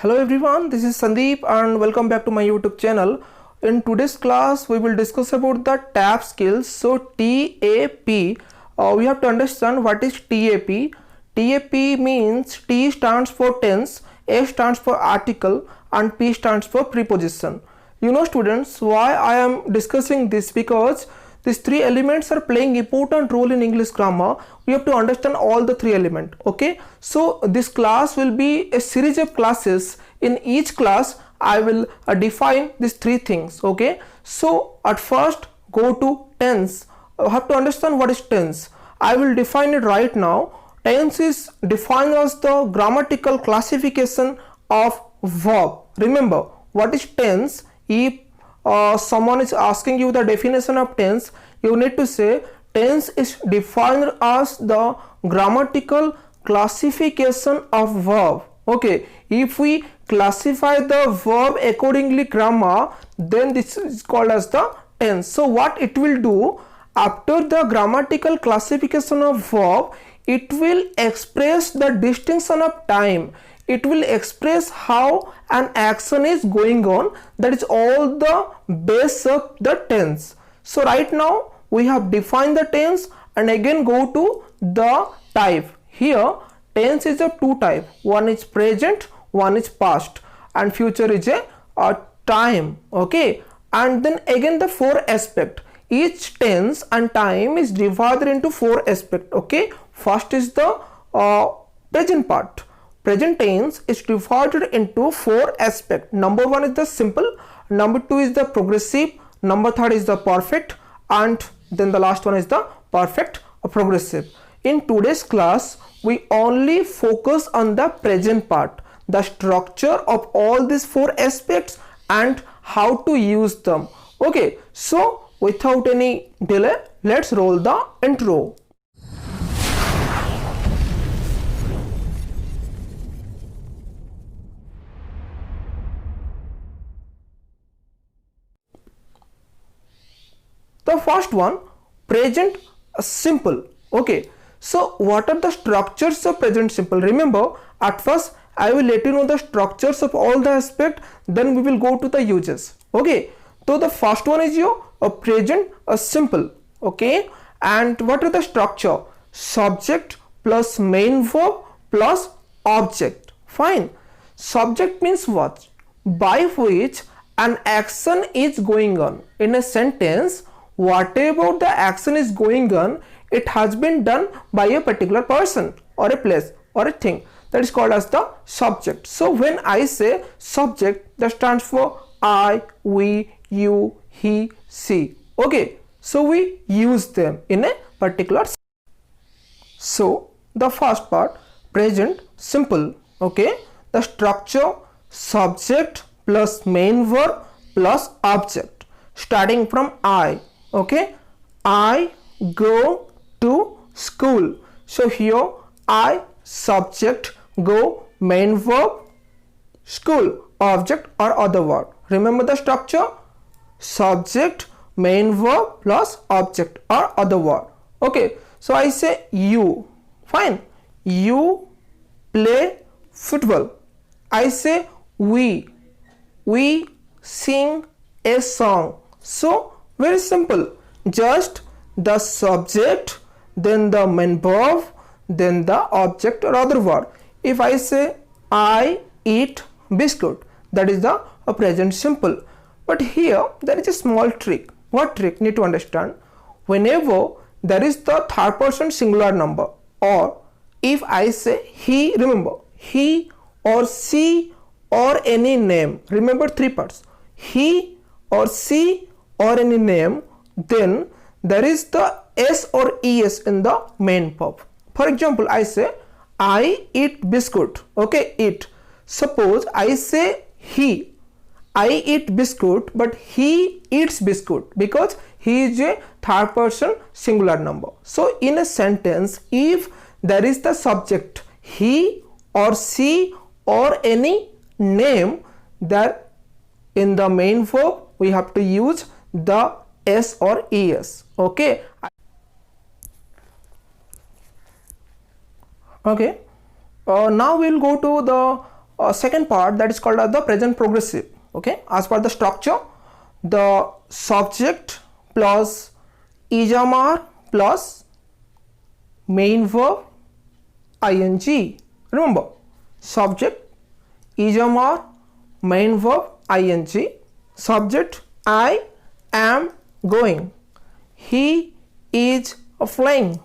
Hello everyone, this is Sandeep and welcome back to my YouTube channel. In today's class, we will discuss about the TAP skills. So TAP, we have to understand what is TAP. TAP means T stands for tense, A stands for article and P stands for preposition. You know students, why I am discussing this, because these three elements are playing important role in English grammar. We have to understand all the three elements. Okay, so this class will be a series of classes. In each class I will define these three things. Okay, so at first go to tense. Have to understand what is tense. I will define it right now. Tense is defined as the grammatical classification of verb. Remember what is tense. If someone is asking you the definition of tense, you need to say tense is defined as the grammatical classification of verb. Okay, if we classify the verb accordingly grammar, then this is called as the tense. So what it will do, after the grammatical classification of verb, it will express the distinction of time. It will express how an action is going on. That is all the base of the tense. So right now we have defined the tense, and again go to the type. Here tense is of two types. One is present, one is past, and future is a time. Okay, and then again the four aspect. Each tense and time is divided into four aspects. Okay, first is the present part. Present tense is divided into four aspects. Number one is the simple, number two is the progressive, number third is the perfect, and then the last one is the perfect progressive. In today's class, we only focus on the present part, the structure of all these four aspects and how to use them. Okay, so without any delay, let's roll the intro. The first one, present simple. Okay, so what are the structures of present simple? Remember, at first I will let you know the structures of all the aspects, then we will go to the uses. Okay, so the first one is your present simple. Okay, and what are the structure? Subject plus main verb plus object. Fine. Subject means what? By which an action is going on. In a sentence, whatever the action is going on, it has been done by a particular person or a place or a thing. That is called as the subject. So when I say subject, that stands for I, we, you, he, she. Okay, so we use them in a particular. So the first part, present simple. Okay, the structure, subject plus main verb plus object, starting from I. Okay, I go to school. So here I, subject, go, main verb, school, object or other word. Remember the structure, subject, main verb plus object or other word. Okay, so I say you. Fine, you play football. I say we sing a song. So very simple, just the subject, then the main verb, then the object or other word. If I say I eat biscuit, that is the present simple. But here there is a small trick. What trick? Need to understand. Whenever there is the third person singular number, or if I say he, remember he or she or any name, remember three parts, he or she or any name, then there is the s or es in the main verb. For example, I say I eat biscuit. Okay, eat. Suppose I say he, I eat biscuit, but he eats biscuit, because he is a third person singular number. So in a sentence, if there is the subject he or she or any name, that in the main verb we have to use the s or es. Okay, okay, now we'll go to the second part, that is called as the present progressive. Okay, as per the structure, the subject plus ijamar plus main verb ing. Remember, subject ijamar, main verb ing. Subject I am going, he is flying,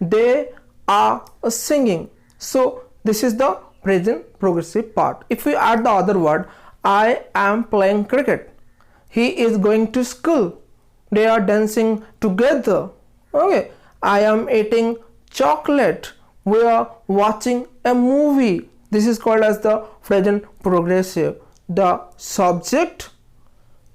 they are singing. So this is the present progressive part. If we add the other word, I am playing cricket, he is going to school, they are dancing together. Okay, I am eating chocolate, we are watching a movie. This is called as the present progressive. The subject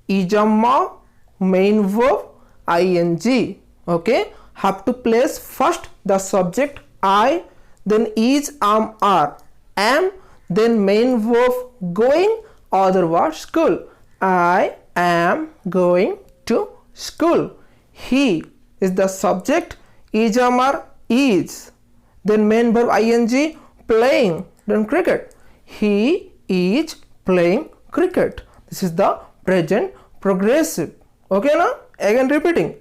ijamma, main verb ing. Okay, have to place first the subject I, then is, are, am, then main verb going, other word school. I am going to school. He is the subject, ijamar is, then main verb ing, playing, then cricket. He is playing cricket. This is the present progressive. Okay, now again repeating,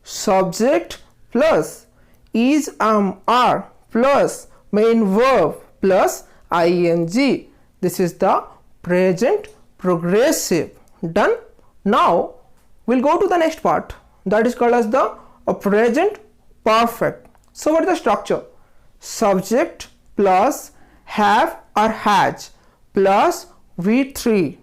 subject plus is, are plus main verb plus ing. This is the present progressive. Done. Now we'll go to the next part, that is called as the present perfect. So what is the structure? Subject plus have or has plus V3.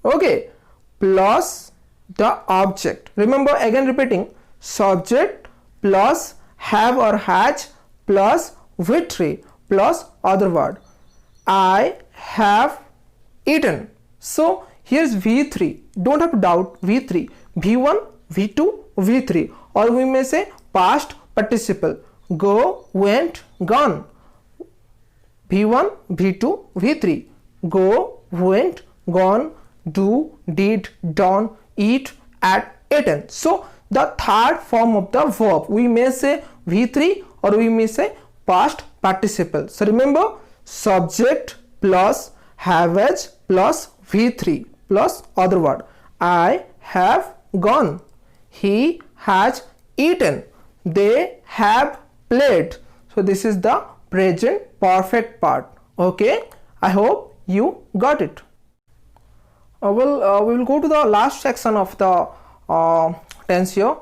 Okay, plus the object. Remember, again repeating, subject plus have or has plus V3 plus other word. I have eaten. So here's V3. Don't have to doubt V3. V1, V2, V3. Or we may say past participle. Go, went, gone. V1, V2, V3. Go, went, gone, do, did, done, eat, at, eaten. So the third form of the verb, we may say V3 or we may say past participle. So remember, subject plus have plus V3 plus other word. I have gone, he has eaten, they have played. So this is the present perfect part. Okay, I hope you got it. We will go to the last section of the tense here.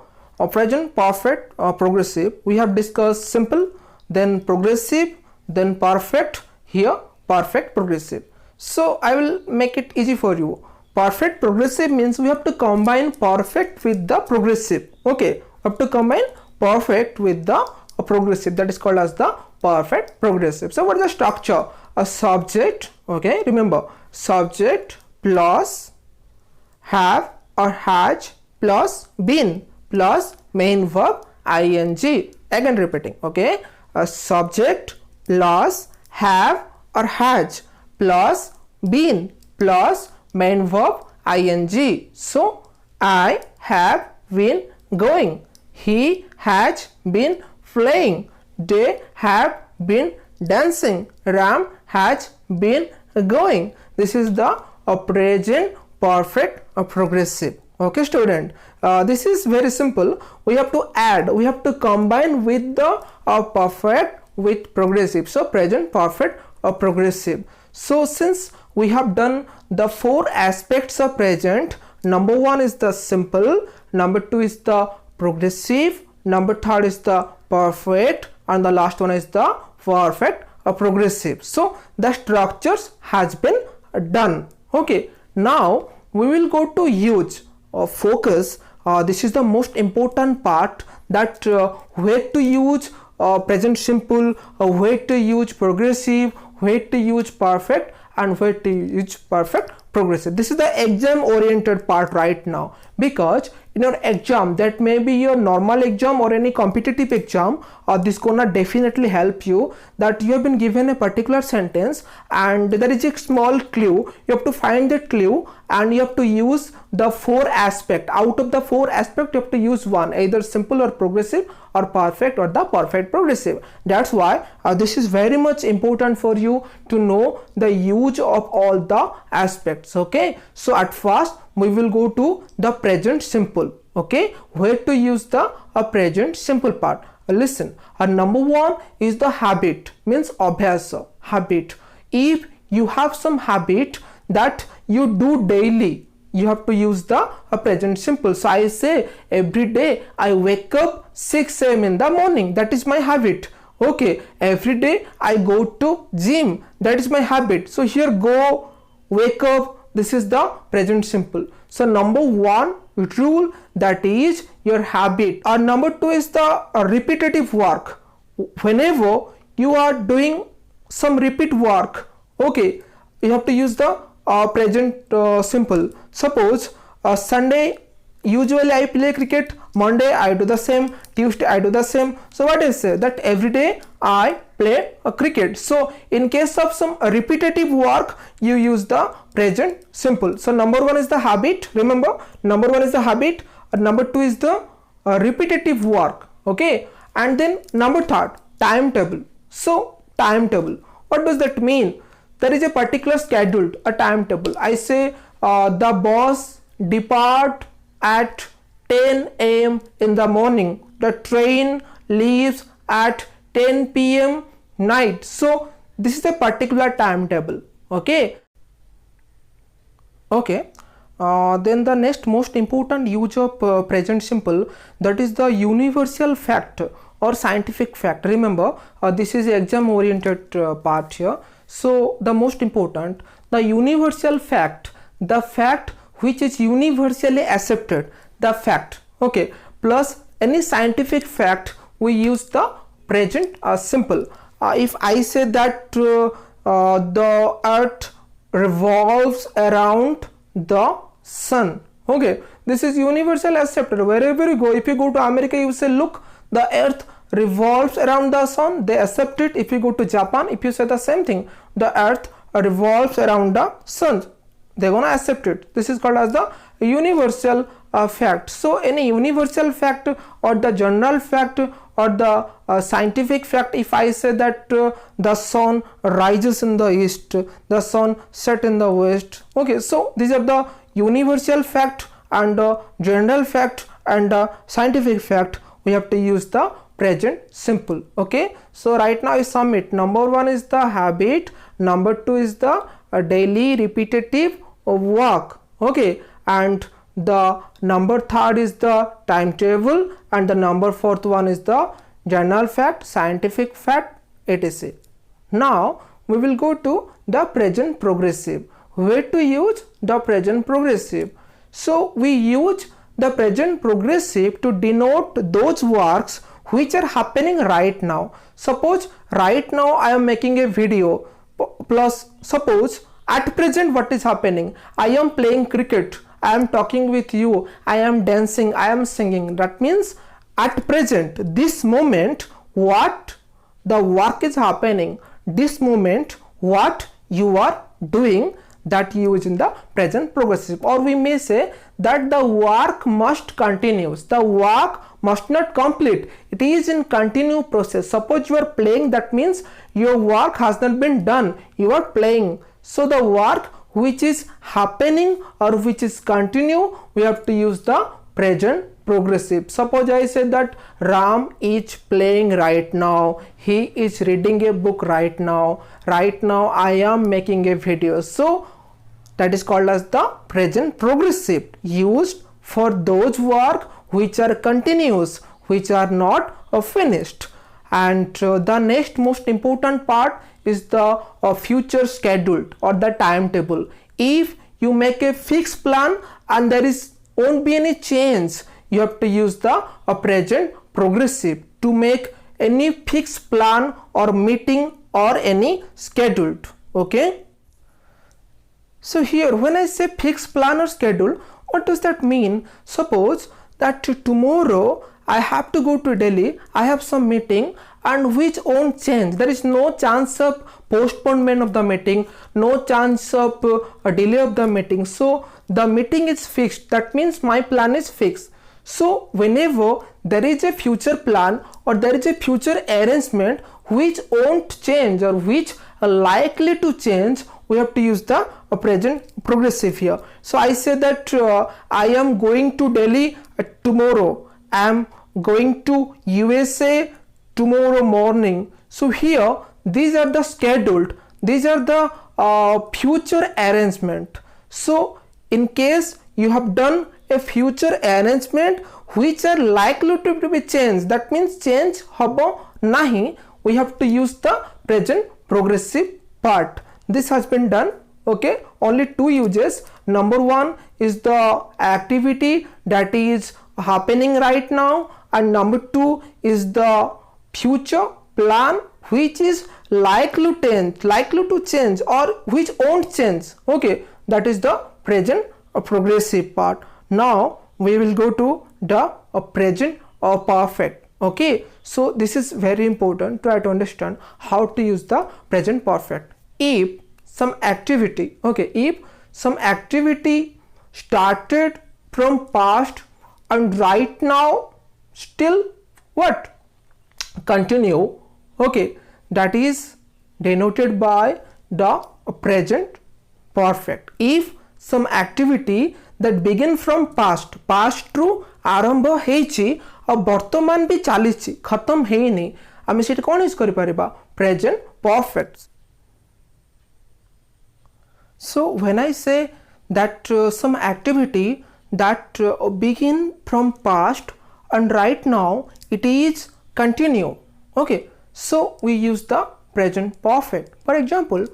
Present perfect progressive. We have discussed simple, then progressive, then perfect, here perfect progressive. So I will make it easy for you. Perfect progressive means we have to combine perfect with the progressive. Okay, we have to combine perfect with the progressive, that is called as the perfect progressive. So what is the structure? A subject, okay, remember, subject plus have or has plus been plus main verb ing. Again repeating, okay, a subject plus have or has plus been plus main verb ing. So I have been going, he has been playing, they have been dancing, Ram has been going. This is the present perfect progressive. Okay student, this is very simple. We have to add, we have to combine with the perfect with progressive. So present perfect progressive. So since we have done the four aspects of present, number one is the simple, number two is the progressive, number third is the perfect, and the last one is the perfect progressive. So the structures has been done. Okay, now we will go to use focus. This is the most important part, that where to use present simple, where to use progressive, where to use perfect, and where to use perfect progressive. This is the exam oriented part right now, because in your exam, that may be your normal exam or any competitive exam, this gonna definitely help you, that you have been given a particular sentence and there is a small clue. You have to find that clue and you have to use the 4 aspect. Out of the 4 aspect, you have to use one, either simple or progressive, or perfect or the perfect progressive. That's why this is very much important for you to know the use of all the aspects. Okay, so at first we will go to the present simple. Okay, where to use the present simple part. Listen, number 1 is the habit, means abhyasa, habit. If you have some habit that you do daily, you have to use the present simple. So I say every day I wake up 6 a.m. in the morning, that is my habit. Okay, every day I go to gym, that is my habit. So here go, wake up, this is the present simple. So number 1 rule, that is your habit. Number 2 is the repetitive work. Whenever you are doing some repeat work, okay, you have to use the present simple. Suppose Sunday usually I play cricket, Monday I do the same, Tuesday I do the same. So what I say, that every day I play cricket. So in case of some repetitive work, you use the present simple. So number 1 is the habit, remember, number 1 is the habit, number 2 is the repetitive work. Okay, and then number 3, timetable. So timetable, what does that mean? There is a particular schedule, a timetable. I say the bus depart at 10 a.m. in the morning, the train leaves at 10 p.m. night. So this is a particular timetable. Okay, then the next most important use of present simple, that is the universal fact or scientific fact. Remember, this is exam oriented part here. So the most important, the universal fact, the fact which is universally accepted, the fact. Okay, plus any scientific fact, we use the present simple. If I say that the earth revolves around the sun, okay, this is universal accepted. Wherever you go, if you go to America, you say, look, the earth revolves around the sun, they accept it. If you go to Japan, if you say the same thing, the earth revolves around the sun, they're gonna accept it. This is called as the universal fact. So any universal fact or the general fact or the scientific fact, if I say that the sun rises in the east, the sun set in the west, okay, so these are the universal fact and general fact and scientific fact. We have to use the present simple. Okay, so right now I sum it. Number 1 is the habit, number 2 is the daily repetitive work, okay, and the number 3 is the timetable, and the number 4th one is the general fact, scientific fact, etc. Now we will go to the present progressive. Where to use the present progressive? So we use the present progressive to denote those works which are happening right now. Suppose right now I am making a video, plus suppose at present what is happening, I am playing cricket, I am talking with you, I am dancing, I am singing. That means at present, this moment, what the work is happening, this moment what you are doing, that you use in the present progressive. Or we may say that the work must continue, the work must not complete, it is in continue process. Suppose you are playing, that means your work has not been done, you are playing. So the work which is happening or which is continue, we have to use the present progressive. Suppose I say that Ram is playing right now, he is reading a book right now I am making a video. So that is called as the present progressive, used for those work which are continuous, which are not finished. And the next most important part is the future scheduled or the timetable. If you make a fixed plan and there won't be any change, you have to use the present progressive to make any fixed plan or meeting or any scheduled. Okay, So here when I say fixed plan or schedule, what does that mean? Suppose that tomorrow I have to go to Delhi, I have some meeting and which won't change. There is no chance of postponement of the meeting, no chance of a delay of the meeting. So the meeting is fixed. That means my plan is fixed. So whenever there is a future plan or there is a future arrangement which won't change or which are likely to change, we have to use the present progressive here. So I say that I am going to Delhi tomorrow. I am going to USA tomorrow morning. So here these are the scheduled, these are the future arrangement. So in case you have done a future arrangement which are likely to be changed, that means change habo nahi, we have to use the present progressive part. This has been done. Okay, only two uses. Number one is the activity that is happening right now, and number two is the future plan which is likely to change or which won't change. Okay, that is the present progressive part. Now we will go to the present perfect. Okay, so this is very important to try to understand how to use the present perfect. If some activity, okay, if some activity started from past and right now still what continue, okay, that is denoted by the present perfect. If some activity that begin from past ru आरंभ हेची और वर्तमान भी चलीची खत्म हेनी, आमे सेठी कोन use करि परिबा present perfect. So when I say that some activity that begin from past and right now it is continue, okay, so we use the present perfect. For example,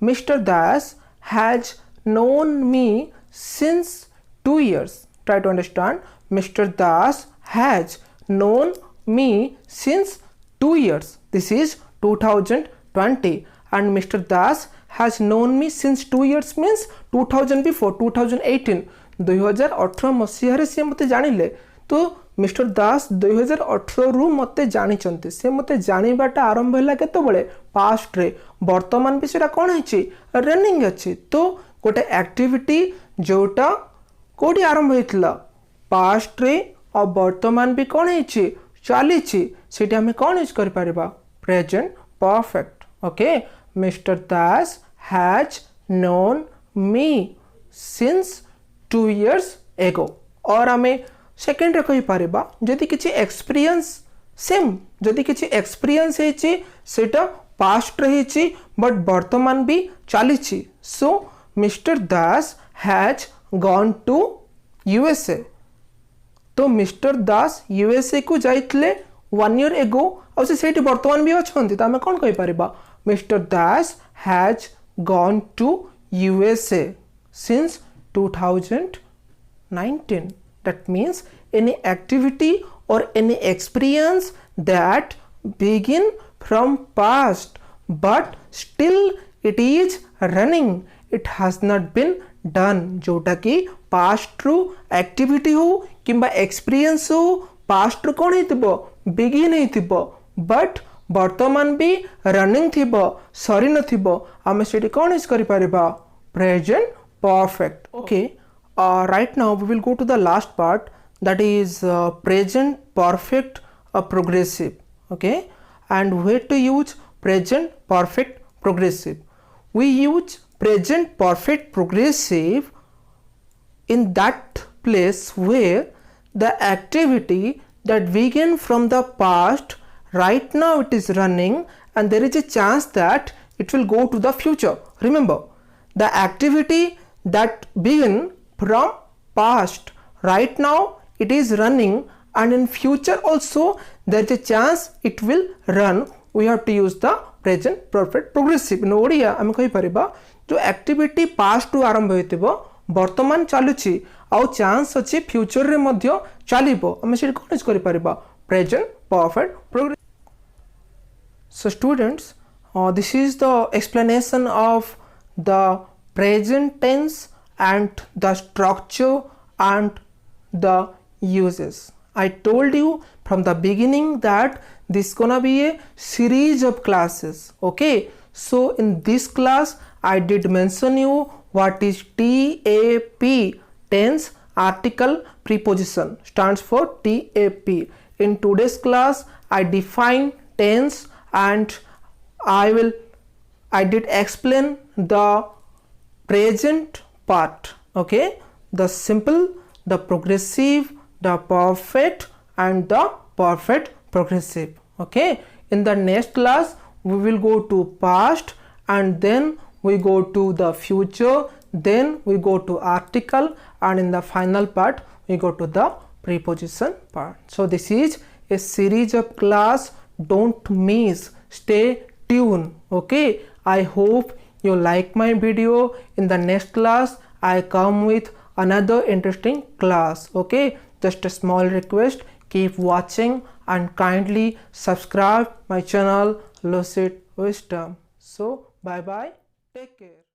Mr. Das has known me since 2 years. Try to understand. Mr. Das has known me since 2 years. This is 2020, and Mr. Das has known me since 2 years means 2000 before 2018. 2018 मसीह से मते जानिले, तो mister दास 2018 रु मते जानिचंती. से मते जानिबाटा आरंभ होला केतबेले past रे, वर्तमान भी सेटा कोन हेची रनिंग अछि. तो गोटे एक्टिविटी जोटा कोडी आरंभ हेतला पास्ट रे और वर्तमान भी कोन हेची चलीची, सेटा हमें कोन यूज कर परिबा present perfect. Okay, Mr. Das has known me since 2 years ago. और हमें सेकेंड रे कहि परिबा जदि किछि एक्सपीरियंस सेम, जदि किछि एक्सपीरियंस हेछि सेटा पास्ट रहिछि बट वर्तमान भी चलीछि. So mister Das has gone to USA. तो मिस्टर दास USA को जाइतले 1 year ago और से सेठी वर्तमान भी अछंती. त हमें कोन कहि परिबा Mr. Das has gone to USA since 2019. That means any activity or any experience that begin from past but still it is running, it has not been done. जोटा कि past रू activity हो किंबा experience हो past रू कौन हेतिबो begin हेतिबो but वर्तमान भी रनिंग थिबो सरी नथिबो, आमे सेठी कोन यूज करि परिबा present perfect. Okay, right now we will go to the last part, that is present perfect progressive. Okay, and where to use present perfect progressive? We use present perfect progressive in that place where the activity that began from the past right now it is running and there is a chance that it will go to the future. Remember, the activity that began from past right now it is running and in future also there is a chance it will run. We have to use the present perfect progressive. In Odia आमे कहि परिबा जो activity past रु आरंभ होइतिबो वर्तमान चालुछि आउ chance अछि future रे मध्य चालिबो, आमे से कोन यूज करि परिबा present perfect progressive. So students, this is the explanation of the present tense and the structure and the uses. I told you from the beginning that this gonna be a series of classes. Okay, so in this class I did mention you what is TAP, tense, article, preposition, stands for TAP. In today's class I define tense and I did explain the present part. Okay, the simple, the progressive, the perfect and the perfect progressive. Okay, in the next class we will go to past and then we go to the future, then we go to article, and in the final part we go to the preposition part. So this is a series of class, don't miss, stay tuned. Okay, I hope you like my video. In the next class I come with another interesting class. Okay, just a small request, keep watching and kindly subscribe my channel Lucid Wisdom. So bye bye, take care.